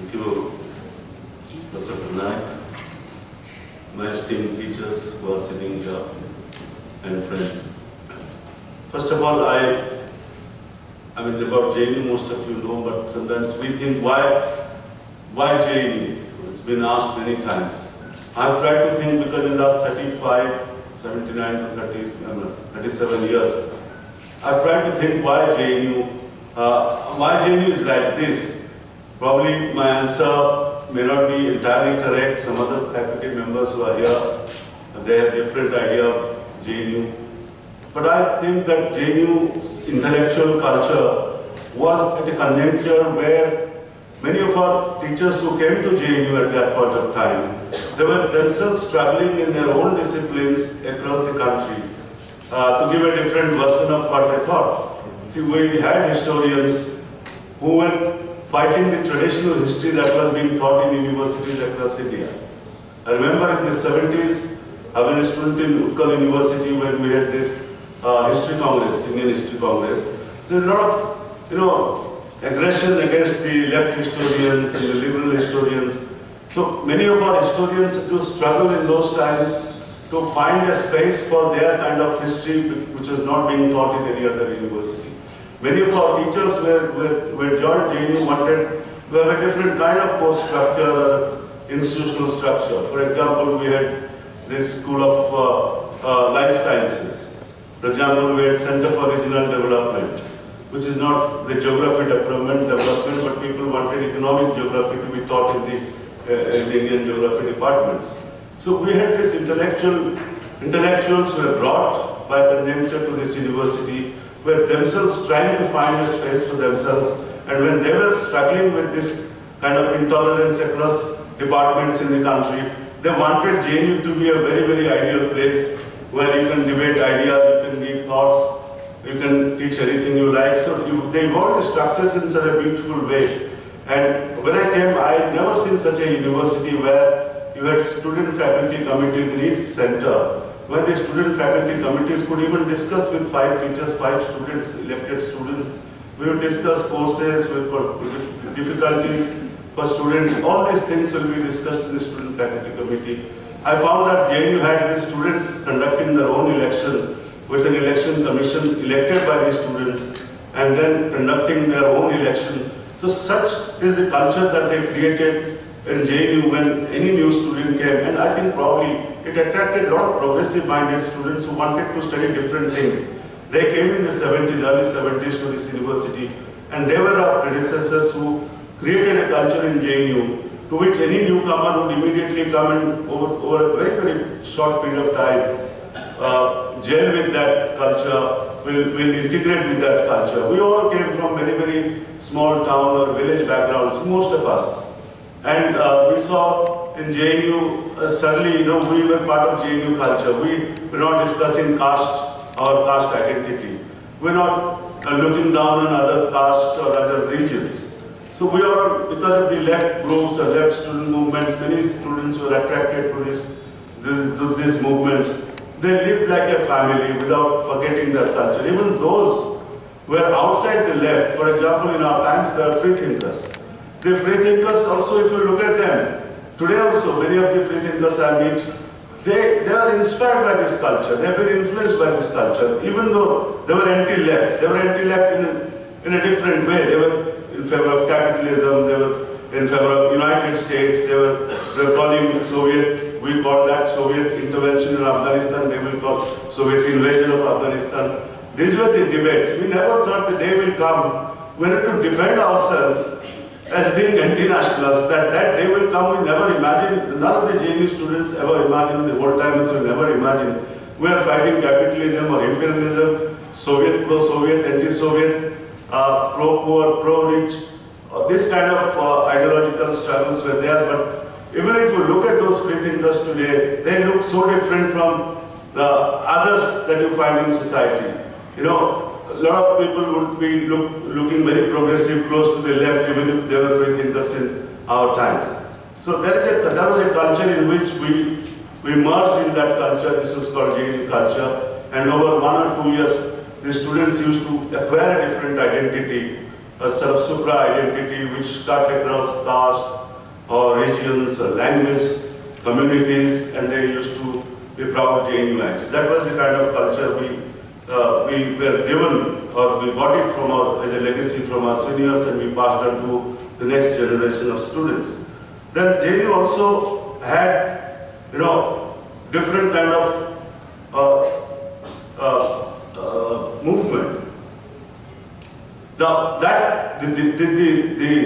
Thank you, Professor Patnaik, my esteemed teachers who are sitting here, and friends. First of all, I mean about JNU, most of you know, but sometimes we think why JNU? It's been asked many times. I've tried to think because in the last 79 to 37 years, I've tried to think why JNU. Why JNU is like this. Probably my answer may not be entirely correct. Some other faculty members who are here, they have different idea of JNU. But I think that JNU's intellectual culture was at a conjuncture where many of our teachers who came to JNU at that point of time, they were themselves struggling in their own disciplines across the country to give a different version of what they thought. See, we had historians who were fighting the traditional history that was being taught in universities across India. I remember in the 70s, I was a student in Utkal University when we had this history congress, Indian History Congress. There's a lot of, aggression against the left historians and the liberal historians. So many of our historians had to struggle in those times to find a space for their kind of history which was not being taught in any other university. Many of our teachers were joined JNU wanted to have a different kind of course structure or institutional structure. For example, we had this school of life sciences. For example, we had Center for Regional Development, which is not the geography development, but people wanted economic geography to be taught in the Indian geography departments. So we had this intellectuals were brought by conjuncture to this university, were themselves trying to find a space for themselves, and when they were struggling with this kind of intolerance across departments in the country, they wanted JNU to be a very, very ideal place where you can debate ideas, you can give thoughts, you can teach anything you like. So they evolved the structures in such a beautiful way. And when I came, I had never seen such a university where you had student faculty committees in each center, where the student faculty committees could even discuss with 5 teachers, 5 students, elected students. We would discuss courses, with difficulties for students. All these things will be discussed in the student faculty committee. I found that JNU had the students conducting their own election with an election commission elected by the students and then conducting their own election. So such is the culture that they created in JNU when any new student came, and I think probably it attracted a lot of progressive-minded students who wanted to study different things. They came in the 70s, early 70s to this university, and they were our predecessors who created a culture in JNU to which any newcomer would immediately come and over a very, very short period of time gel with that culture, will integrate with that culture. We all came from very, very small town or village backgrounds, most of us. And we saw in JNU, suddenly, we were part of JNU culture. We were not discussing caste or caste identity. We're not looking down on other castes or other regions. So we are, because of the left groups or left student movements, many students were attracted to these movements. They lived like a family without forgetting their culture. Even those who were outside the left, for example, in our times, they are free thinkers. The free thinkers also, if you look at them, today also, many of the free thinkers I meet, they are inspired by this culture. They have been influenced by this culture, even though they were anti-left. They were anti-left in a different way. They were in favor of capitalism, they were in favor of United States, they were calling Soviet, we call that Soviet intervention in Afghanistan, they will call Soviet invasion of Afghanistan. These were the debates. We never thought the day will come when we have to defend ourselves as being anti-nationals, that day will come. We never imagined, none of the JNU students ever imagined, the whole time we never imagined. We are fighting capitalism or imperialism, Soviet, pro-Soviet, anti-Soviet, pro-poor, pro-rich. This kind of ideological struggles were there, but even if you look at those free thinkers today, they look so different from the others that you find in society. A lot of people would be looking very progressive, close to the left, even if they were free thinkers in our times. So there was a culture in which we merged in that culture. This was called JNU culture, and over 1 or 2 years, the students used to acquire a different identity a sort of supra-identity which cut across caste or regions or language, communities, and they used to be proud JNUites. That was the kind of culture we were given, or we got it from as a legacy from our seniors, and we passed on to the next generation of students. Then JNU also had, different kind of movement. Now, the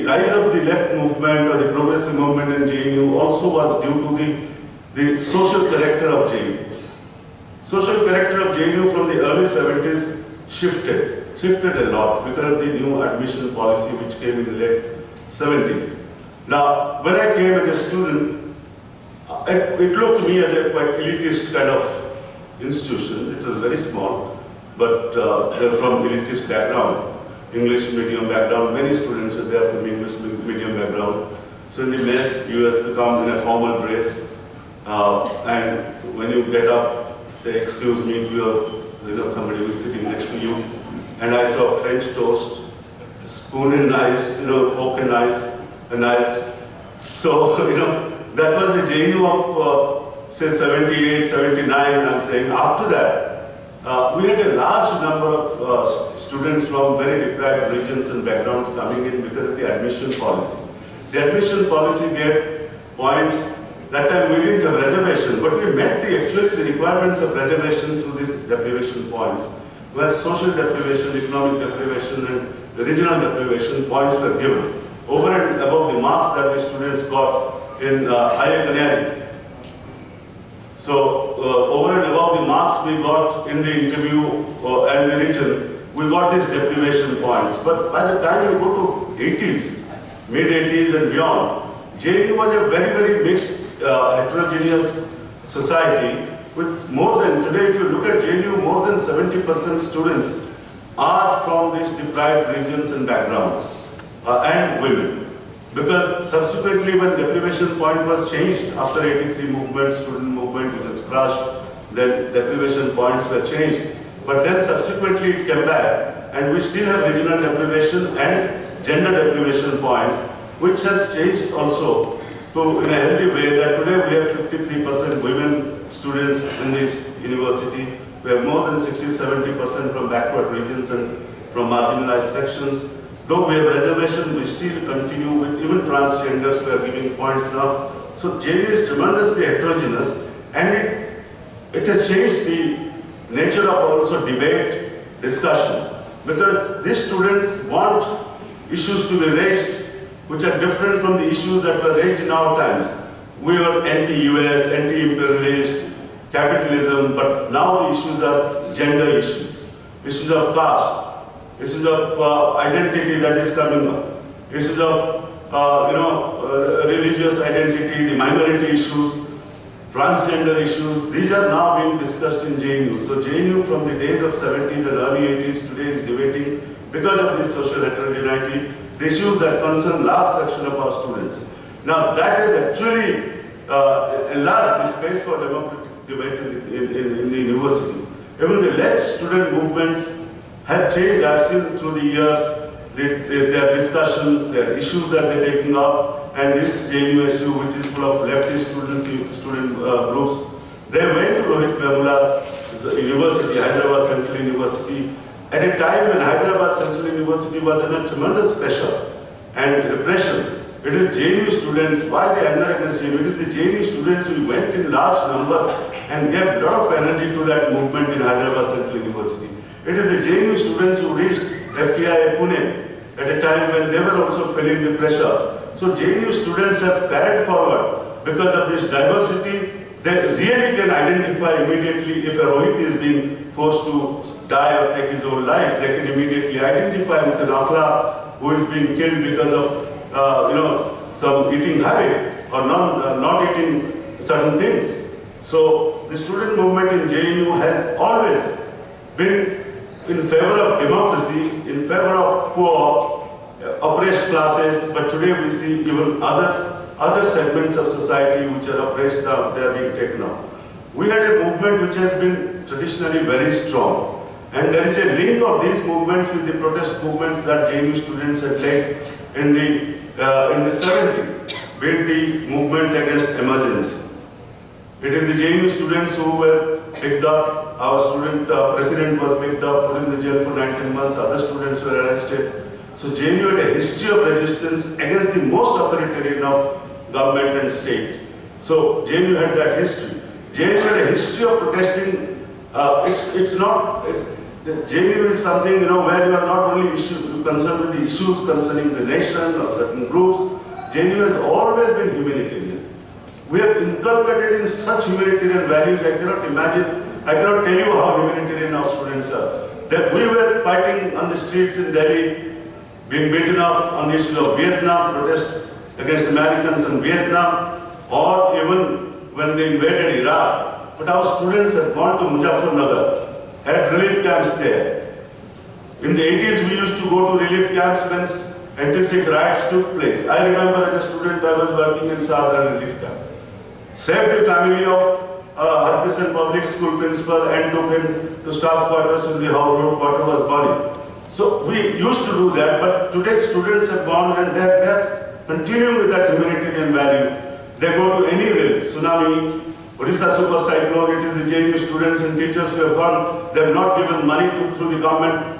rise of the left movement or the progressive movement in JNU also was due to the social character of JNU. Social character of JNU from the early 70s shifted a lot because of the new admission policy which came in the late 70s. Now, when I came as a student, it looked to me as a quite elitist kind of institution. It was very small, but they're from elitist background. English medium background, many students are there from English medium background. So in the mess, you have to come in a formal dress, and when you get up, say, excuse me, somebody who is sitting next to you, and I saw French toast, spoon and knives, fork and knives. So, that was the JNU of, say, 78, 79, I'm saying. After that, we had a large number of students from very deprived regions and backgrounds coming in because of the admission policy. The admission policy gave points. That time we didn't have reservation, but we met the requirements of reservation through these deprivation points, where social deprivation, economic deprivation, and regional deprivation points were given over and above the marks that the students got in IIT. So over and above the marks we got in the interview and the written, we got these deprivation points. But by the time you go to 80s, mid-80s and beyond, JNU was a very, very mixed, heterogeneous society with more than, today if you look at JNU, more than 70% students are from these deprived regions and backgrounds, and women. Because subsequently when deprivation point was changed after 83 movement, student movement, which was crushed, then deprivation points were changed. But then subsequently it came back, and we still have regional deprivation and gender deprivation points, which has changed also to in a healthy way that today we have 53% women students in this university. We have more than 60–70% from backward regions and from marginalized sections. Though we have reservation, we still continue with even transgenders, we are giving points now. So JNU is tremendously heterogeneous, and it has changed the nature of also debate, discussion. Because these students want issues to be raised which are different from the issues that were raised in our times. We were anti-US, anti-imperialist, capitalism, but now the issues are gender issues, issues of caste, issues of identity that is coming up, issues of religious identity, the minority issues, transgender issues. These are now being discussed in JNU. So JNU from the days of 70s and early 80s today is debating, because of this social heterogeneity, the issues that concern large section of our students. Now that has actually enlarged the space for democratic debate in the university. Even the left student movements have changed. I've seen through the years their discussions, their issues that they're taking up, and this JNUSU, which is full of leftist student groups, they went to Rohit Vemula's university, Hyderabad Central University, at a time when Hyderabad Central University was under tremendous pressure and repression. It is JNU students, why they anger against JNU? It is the JNU students who went in large numbers and gave a lot of energy to that movement in Hyderabad Central University. It is the JNU students who reached FTI Pune at a time when they were also feeling the pressure. So JNU students have carried forward because of this diversity. They really can identify immediately if a Rohit is being forced to die or take his own life. They can immediately identify with an Akla who is being killed because of some eating habit or not eating certain things. So the student movement in JNU has always been in favor of democracy, in favor of poor, oppressed classes, but today we see even other segments of society which are oppressed now, they are being taken up. We had a movement which has been traditionally very strong, And there is a link of these movements with the protest movements that JNU students had led in the 70s, be it the movement against emergency. It is the JNU students who were picked up. Our student president was picked up, put in the jail for 19 months. Other students were arrested. So JNU had a history of resistance against the most authoritarian of government and state. So JNU had that history. JNU had a history of protesting. JNU is something, where you are not only concerned with the issues concerning the nation or certain groups. JNU has always been humanitarian. We have inculcated in such humanitarian values, I cannot tell you how humanitarian our students are. That we were fighting on the streets in Delhi, being beaten up on the issue of Vietnam, protests against Americans in Vietnam, or even when they invaded Iraq. But our students had gone to Muzaffarnagar, had relief camps there. In the 80s, we used to go to relief camps when anti-Sikh riots took place. I remember as a student, I was working in Safdar relief camp. Saved the family of Harkishan public school principal and took him to staff quarters when the road quarter was burning. So we used to do that, but today's students have gone and they are continuing with that humanitarian value. They go to any relief, tsunami, Odisha super cyclone, it is the JNU students and teachers who have gone. They have not given money through the government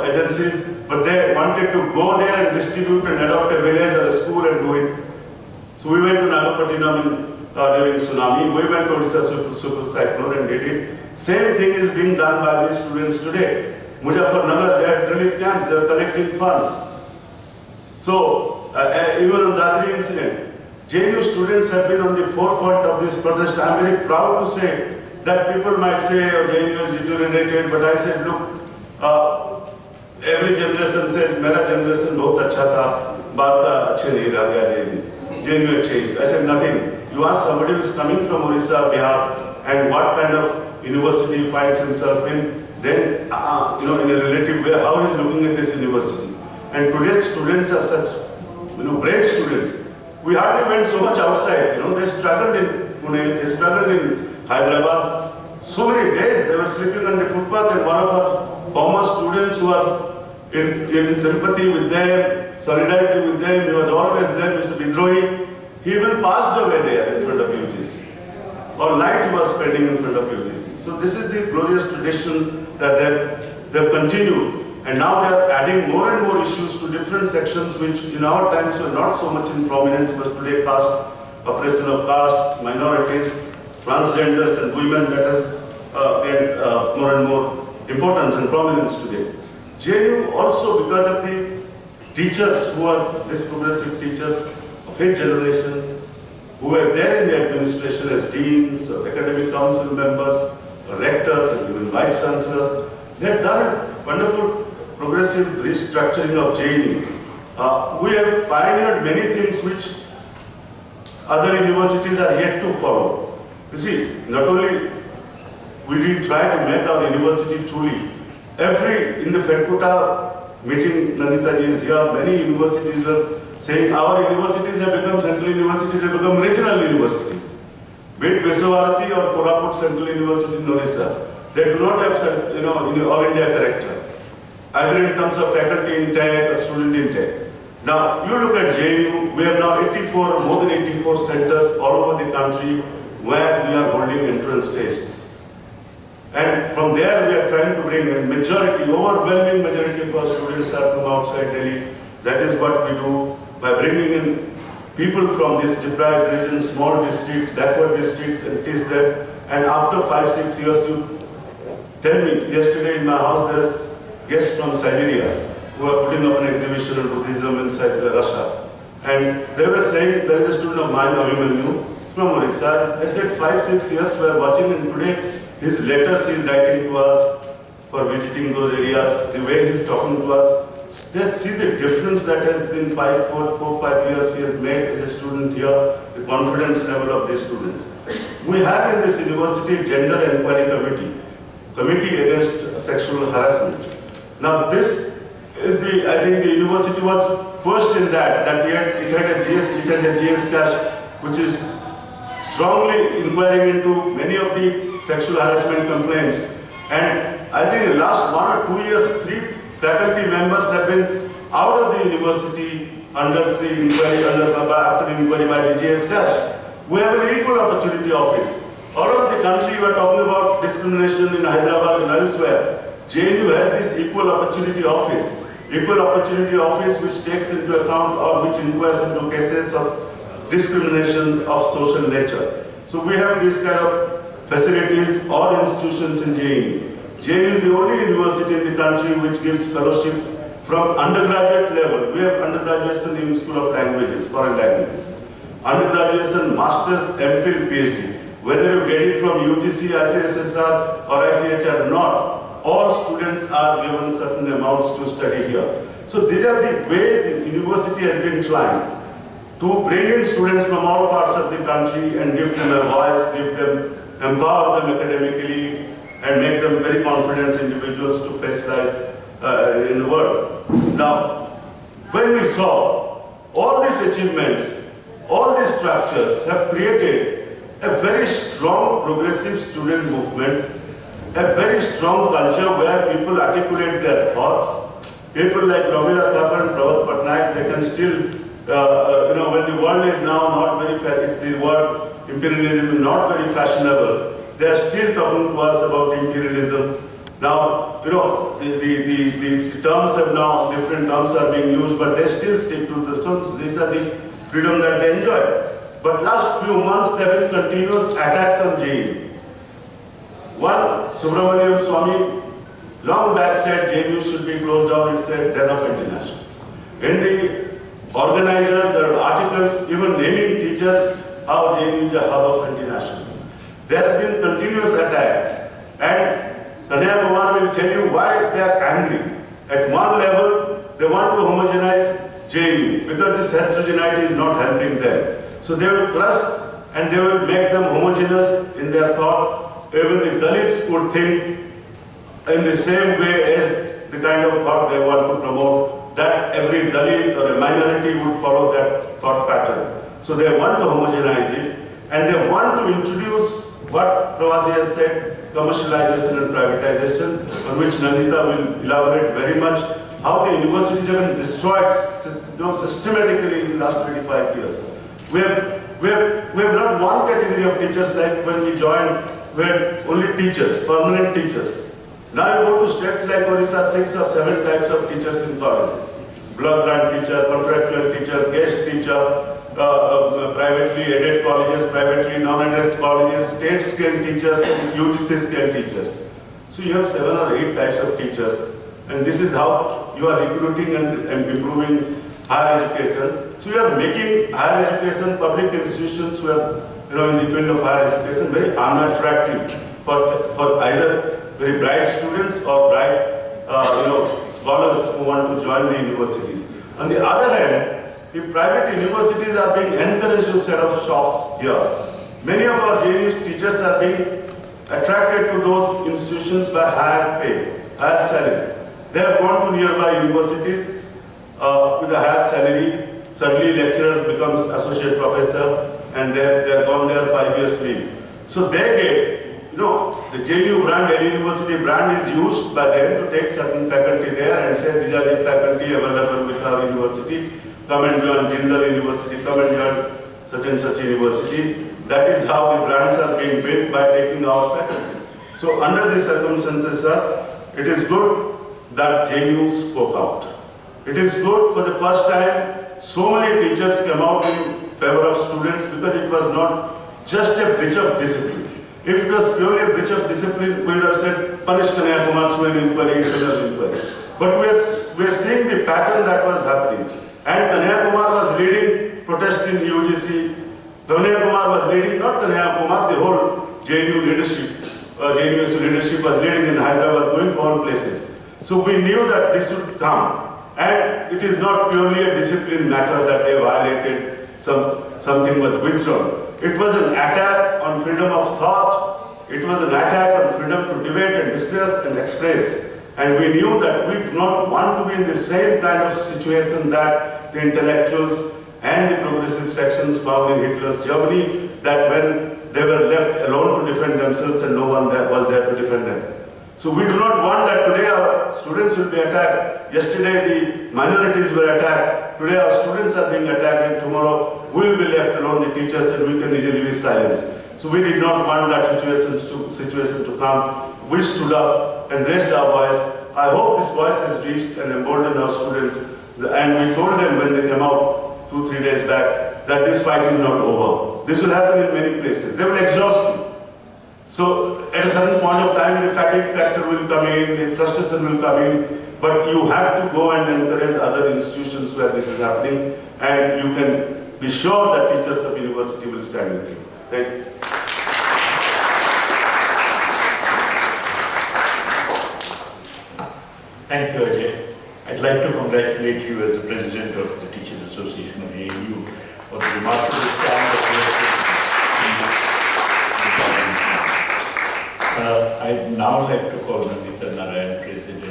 agencies, but they wanted to go there and distribute and adopt a village or a school and do it. So we went to Nagapattinam during tsunami, we went to Odisha super cyclone and did it. Same thing is being done by these students today. Muzaffarnagar, they had relief camps, they are collecting funds. So even on the Dadri incident, JNU students have been on the forefront of this protest. I am very proud to say that people might say, oh, JNU has deteriorated, but I said, look, every generation says, "Mera generation बहुत अच्छा था, बात अच्छे नहीं रह गया JNU. JNU has changed." I said nothing. You ask somebody who is coming from Odisha, Bihar, and what kind of university he finds himself in, then in a relative way, how he is looking at this university. And today's students are such, brave students. We hardly went so much outside. They struggled in Pune, they struggled in Hyderabad. So many days they were sleeping on the footpath, and one of our former students who are in sympathy with them, solidarity with them, he was always there, Mr. Bidrohi. He even passed away there in front of UGC. All night he was spending in front of UGC. So this is the glorious tradition that they've continued. And now they are adding more and more issues to different sections which in our times were not so much in prominence, but today caste, oppression of castes, minorities, transgenders and women, that has gained more and more importance and prominence today. JNU also, because of the teachers who are these progressive teachers of his generation, who were there in the administration as deans or academic council members, or rectors and even vice chancellors, they have done a wonderful progressive restructuring of JNU. We have pioneered many things which other universities are yet to follow. You see, not only we did try to make our university truly, in the Fedkuta meeting, Nanita ji is here, many universities are saying our universities have become central universities, have become regional universities. Be it Viswabharati or Koraput Central University in Odisha, they do not have all India character, either in terms of faculty intake or student intake. Now, you look at JNU, we have now more than 84 centers all over the country where we are holding entrance tests. And from there we are trying to bring in overwhelming majority of our students are from outside Delhi. That is what we do by bringing in people from these deprived regions, small districts, backward districts, and teach them. And after 5-6 years, you tell me, yesterday in my house there is guests from Siberia who are putting up an exhibition on Buddhism inside Russia. And they were saying, there is a student of mine, Avimanyu, from Odisha. They said 5-6 years we are watching, and today his letters he is writing to us for visiting those areas, the way he is talking to us. They see the difference that has been 4-5 years he has made as a student here, the confidence level of the students. We have in this university Gender Enquiry Committee against sexual harassment. Now this is I think the university was first in that it had a GS cache which is strongly inquiring into many of the sexual harassment complaints. And I think in the last 1 or 2 years, 3 faculty members have been out of the university after the inquiry by the JS Cash. We have an equal opportunity office. All over the country, we are talking about discrimination in Hyderabad and elsewhere. JNU has this equal opportunity office. Equal opportunity office which takes into account or which inquires into cases of discrimination of social nature. So we have these kind of facilities or institutions in JNU. JNU is the only university in the country which gives fellowship from undergraduate level. We have undergraduation in School of Languages, foreign languages. Undergraduation, Masters, MPhil, PhD. Whether you get it from UGC, ICSSR or ICHR or not, all students are given certain amounts to study here. So these are the way the university has been trying to bring in students from all parts of the country and give them a voice, empower them academically and make them very confident individuals to face life in the world. Now, when we saw all these achievements, all these structures have created a very strong progressive student movement, a very strong culture where people articulate their thoughts. People like Ramila Thapar and Prof. Patnaik, they can still, when the world is now not very, the word imperialism is not very fashionable, they are still talking to us about imperialism. Now, the terms have now, different terms are being used, but they still stick to the terms. These are the freedom that they enjoy. But last few months, there have been continuous attacks on JNU. One, Subramaniam Swami, long back said JNU should be closed down. It's a den of anti-nationals. In the organizer, there are articles even naming teachers how JNU is a hub of anti-nationals. There have been continuous attacks, and Kanhaiya Kumar will tell you why they are angry. At one level, they want to homogenize JNU because this heterogeneity is not helping them. So they will crush and they will make them homogeneous in their thought. Even the Dalits would think in the same way as the kind of thought they want to promote, that every Dalit or a minority would follow that thought pattern. So they want to homogenize it and they want to introduce what Prof has said, commercialization and privatization, on which Nandita will elaborate very much, how the universities have been destroyed systematically in the last 25 years. We have not one category of teachers like when we joined, we had only teachers, permanent teachers. Now you go to states like Orissa, 6 or 7 types of teachers in colleges. Block grant teacher, contractual teacher, guest teacher, privately aided colleges, privately non-aided colleges, state scale teachers, and UGC scale teachers. So you have 7 or 8 types of teachers. And this is how you are recruiting and improving higher education. So you are making higher education, public institutions who are in the field of higher education very unattractive for either very bright students or bright scholars who want to join the universities. On the other hand, the private universities are being encouraged to set up shops here. Many of our JNU teachers are being attracted to those institutions by higher pay, higher salary. They have gone to nearby universities with a higher salary. Suddenly lecturer becomes associate professor and they're gone there 5 years leave. So they get, the JNU brand, any university brand is used by them to take certain faculty there and say these are the faculty available with our university. Come and join Jindal University, come and join such and such university. That is how the brands are being built by taking our faculty. So under these circumstances, sir, it is good that JNU spoke out. It is good for the first time so many teachers came out in favor of students because it was not just a breach of discipline. If it was purely a breach of discipline, we would have said, punish Kanhaiya Kumar through an inquiry, internal inquiry. But we are seeing the pattern that was happening. And Kanhaiya Kumar was leading protest in UGC. Kanhaiya Kumar was leading, not Kanhaiya Kumar, the whole JNU leadership. JNU's leadership was leading in Hyderabad, going to all places. So we knew that this would come. And it is not purely a discipline matter that they violated, something was withdrawn. It was an attack on freedom of thought. It was an attack on freedom to debate and discuss and express. And we knew that we do not want to be in the same kind of situation that the intellectuals and the progressive sections found in Hitler's Germany, that when they were left alone to defend themselves and no one was there to defend them. So we do not want that today our students will be attacked. Yesterday the minorities were attacked. Today our students are being attacked, and tomorrow we will be left alone, the teachers, and we can easily be silenced. So we did not want that situation to come. We stood up and raised our voice. I hope this voice has reached and emboldened our students. And we told them when they came out 2-3 days back that this fight is not over. This will happen in many places. They will exhaust you. So at a certain point of time, the fatigue factor will come in, the frustration will come in, but you have to go and encourage other institutions where this is happening, and you can be sure that teachers of university will stand with you. Thank you. Thank you, Ajay. I'd like to congratulate you as the President of the Teachers Association of ANU for the remarkable stand that you have taken. I'd now like to call Nandita Narayan, President